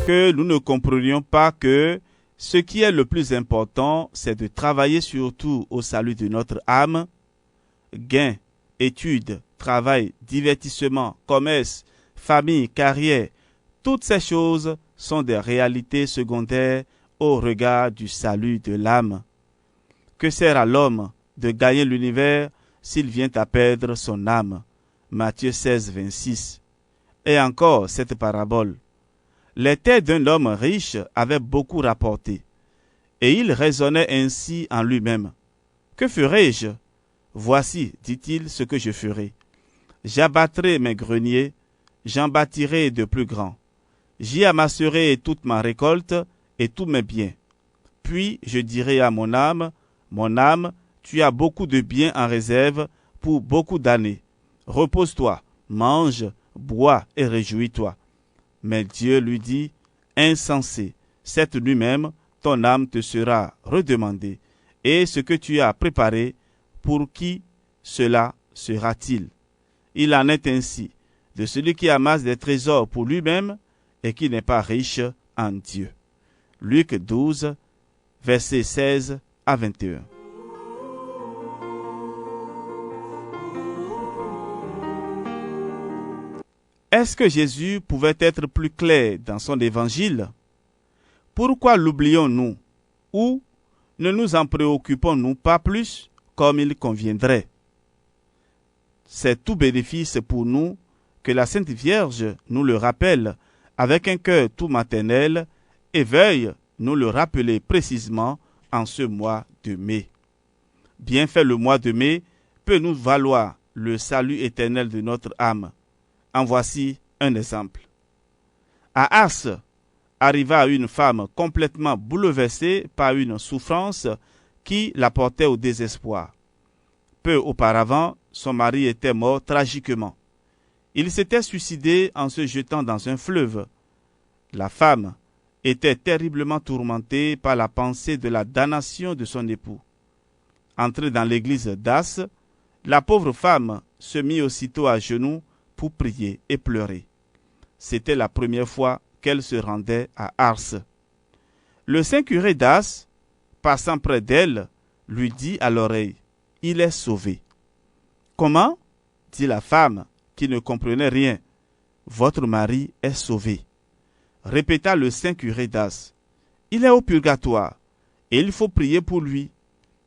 que nous ne comprenions pas que ce qui est le plus important, c'est de travailler surtout au salut de notre âme. Gain, études, travail, divertissement, commerce, famille, carrière, toutes ces choses sont des réalités secondaires au regard du salut de l'âme. Que sert à l'homme de gagner l'univers s'il vient à perdre son âme? Matthieu 16, 26. Et encore cette parabole. Les terres d'un homme riche avaient beaucoup rapporté, et il raisonnait ainsi en lui-même. Que ferai-je? Voici, dit-il, ce que je ferai. J'abattrai mes greniers, j'en bâtirai de plus grands. J'y amasserai toute ma récolte et tous mes biens. Puis je dirai à mon âme, tu as beaucoup de biens en réserve pour beaucoup d'années. Repose-toi, mange, bois et réjouis-toi. Mais Dieu lui dit, insensé, cette nuit même, ton âme te sera redemandée. Et ce que tu as préparé, pour qui cela sera-t-il? Il en est ainsi de celui qui amasse des trésors pour lui-même et qui n'est pas riche en Dieu. Luc 12, versets 16 à 21. Est-ce que Jésus pouvait être plus clair dans son évangile? Pourquoi l'oublions-nous? Ou ne nous en préoccupons-nous pas plus comme il conviendrait? C'est tout bénéfice pour nous que la Sainte Vierge nous le rappelle avec un cœur tout maternel et veuille nous le rappeler précisément en ce mois de mai. Bien fait, le mois de mai peut nous valoir le salut éternel de notre âme. En voici un exemple. À Ars, arriva une femme complètement bouleversée par une souffrance qui la portait au désespoir. Peu auparavant, son mari était mort tragiquement. Il s'était suicidé en se jetant dans un fleuve. La femme était terriblement tourmentée par la pensée de la damnation de son époux. Entrée dans l'église d'As, la pauvre femme se mit aussitôt à genoux pour prier et pleurer. C'était la première fois qu'elle se rendait à Ars. Le saint curé d'As, passant près d'elle, lui dit à l'oreille, « Il est sauvé. » « Comment ?» dit la femme, qui ne comprenait rien. « Votre mari est sauvé. » Répéta le saint curé d'As. « Il est au purgatoire, et il faut prier pour lui. »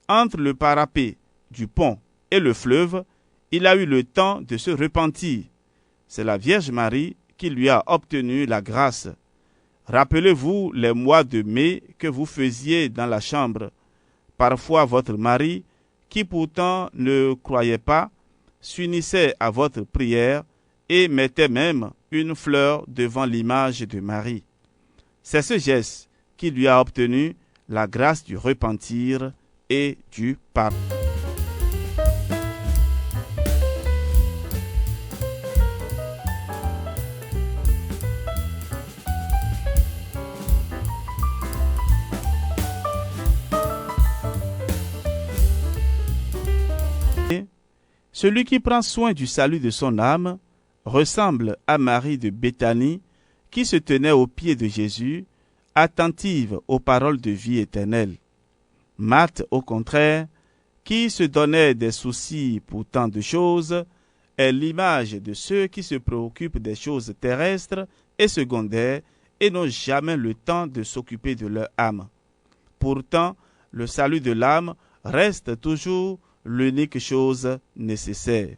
Entre le parapet du pont et le fleuve, il a eu le temps de se repentir. C'est la Vierge Marie qui lui a obtenu la grâce. Rappelez-vous les mois de mai que vous faisiez dans la chambre. Parfois votre mari, qui pourtant ne croyait pas, s'unissait à votre prière et mettait même une fleur devant l'image de Marie. C'est ce geste qui lui a obtenu la grâce du repentir et du pardon. Celui qui prend soin du salut de son âme ressemble à Marie de Béthanie qui se tenait aux pieds de Jésus, attentive aux paroles de vie éternelle. Marthe, au contraire, qui se donnait des soucis pour tant de choses, est l'image de ceux qui se préoccupent des choses terrestres et secondaires et n'ont jamais le temps de s'occuper de leur âme. Pourtant, le salut de l'âme reste toujours l'unique chose nécessaire.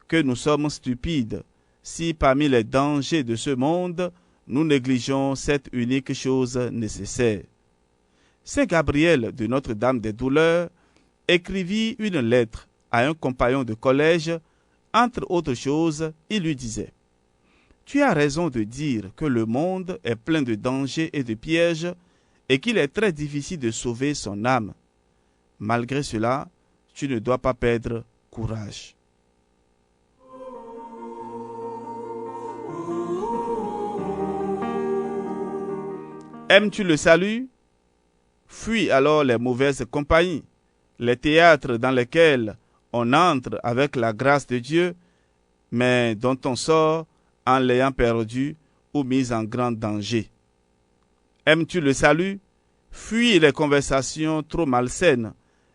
Que nous sommes stupides si parmi les dangers de ce monde, nous négligeons cette unique chose nécessaire. Saint Gabriel de Notre-Dame des Douleurs écrivit une lettre à un compagnon de collège. Entre autres choses, il lui disait « Tu as raison de dire que le monde est plein de dangers et de pièges et qu'il est très difficile de sauver son âme. Malgré cela, tu ne dois pas perdre courage. » Aimes-tu le salut? Fuis alors les mauvaises compagnies, les théâtres dans lesquels on entre avec la grâce de Dieu, mais dont on sort en l'ayant perdu ou mise en grand danger. Aimes-tu le salut? Fuis les conversations trop malsaines,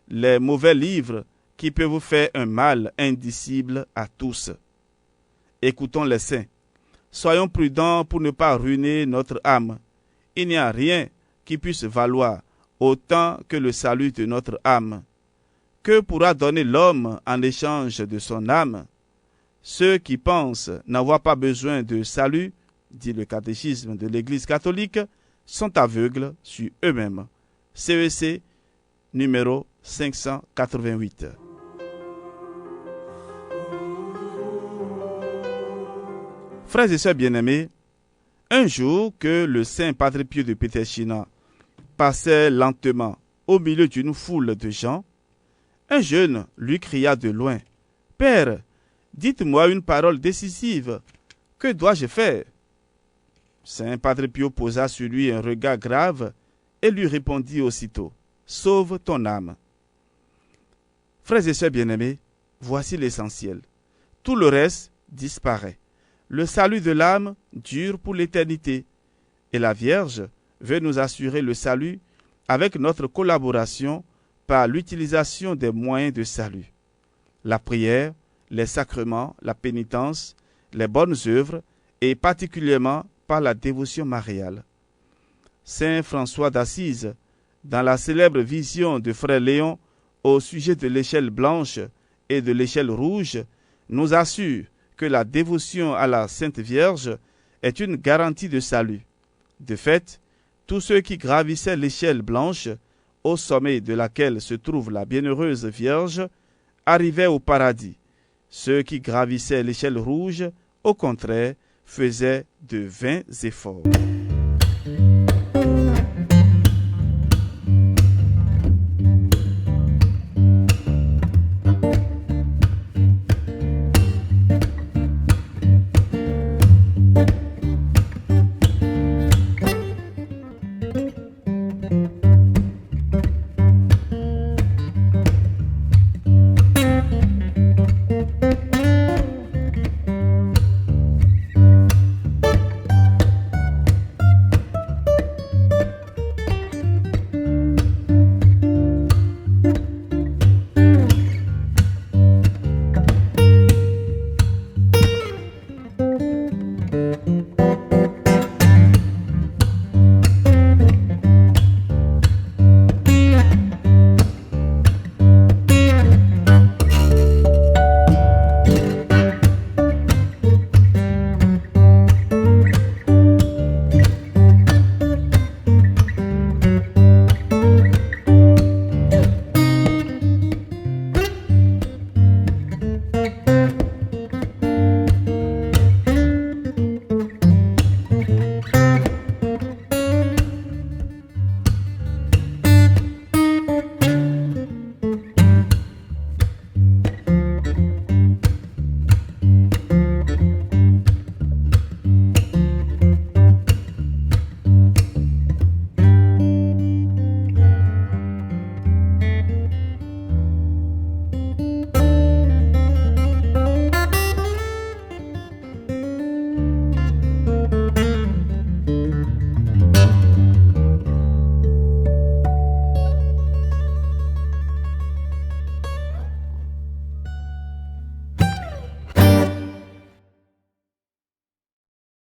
les mauvais livres qui peuvent vous faire un mal indicible à tous. Écoutons les saints. Soyons prudents pour ne pas ruiner notre âme. Il n'y a rien qui puisse valoir autant que le salut de notre âme. Que pourra donner l'homme en échange de son âme? Ceux qui pensent n'avoir pas besoin de salut, dit le catéchisme de l'Église catholique, sont aveugles sur eux-mêmes. CEC numéro 588. Frères et sœurs bien-aimés, un jour que le saint Padre Pio de Pietrelcina passait lentement au milieu d'une foule de gens, un jeune lui cria de loin, « Père, dites-moi une parole décisive, que dois-je faire ?» Saint Padre Pio posa sur lui un regard grave et lui répondit aussitôt, « Sauve ton âme. » Frères et sœurs bien-aimés, voici l'essentiel. Tout le reste disparaît. Le salut de l'âme dure pour l'éternité, et la Vierge veut nous assurer le salut avec notre collaboration par l'utilisation des moyens de salut. La prière, les sacrements, la pénitence, les bonnes œuvres et particulièrement par la dévotion mariale. Saint François d'Assise, dans la célèbre vision de Frère Léon au sujet de l'échelle blanche et de l'échelle rouge, nous assure que la dévotion à la Sainte Vierge est une garantie de salut. De fait, tous ceux qui gravissaient l'échelle blanche, au sommet de laquelle se trouve la bienheureuse Vierge, arrivaient au paradis. Ceux qui gravissaient l'échelle rouge, au contraire, faisaient de vains efforts.